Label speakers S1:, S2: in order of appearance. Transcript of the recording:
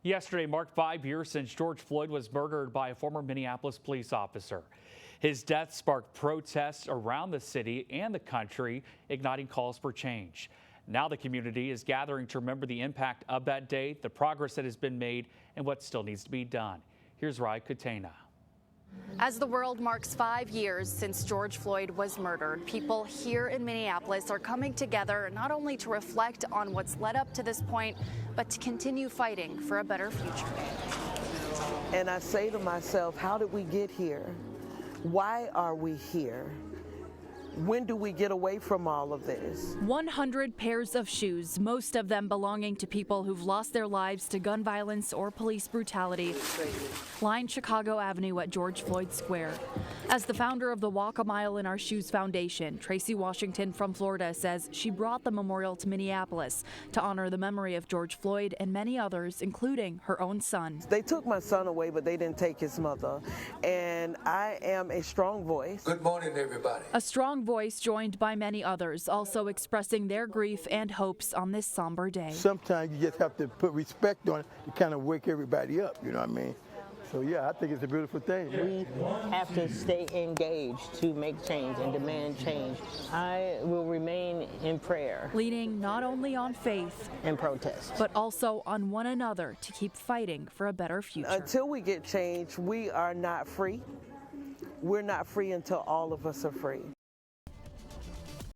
S1: Yesterday marked 5 years since George Floyd was murdered by a former Minneapolis police officer. His death sparked protests around the city and the country, igniting calls for change. Now the community is gathering to remember the impact of that day, the progress that has been made, and what still needs to be done. Here's Rai Kutena.
S2: As the world marks 5 years since George Floyd was murdered, people here in Minneapolis are coming together not only to reflect on what's led up to this point, but to continue fighting for a better future.
S3: And I say to myself, how did we get here? Why are we here? When do we get away from all of this?
S2: 100 pairs of shoes, most of them belonging to people who've lost their lives to gun violence or police brutality, line Chicago Avenue at George Floyd Square. As the founder of the Walk a Mile in Our Shoes Foundation, Tracy Washington from Florida says she brought the memorial to Minneapolis to honor the memory of George Floyd and many others, including her own son.
S3: They took my son away, but they didn't take his mother. And I am a strong voice.
S4: Good morning, everybody.
S2: A strong voice joined by many others, also expressing their grief and hopes on this somber day.
S5: Sometimes you just have to put respect on it to kind of wake everybody up, you know what I mean? So yeah, I think it's a beautiful thing.
S6: We have to stay engaged to make change and demand change. I will remain in prayer.
S2: Leaning not only on faith
S6: and protest,
S2: but also on one another to keep fighting for a better future.
S3: Until we get change, we are not free. We're not free until all of us are free.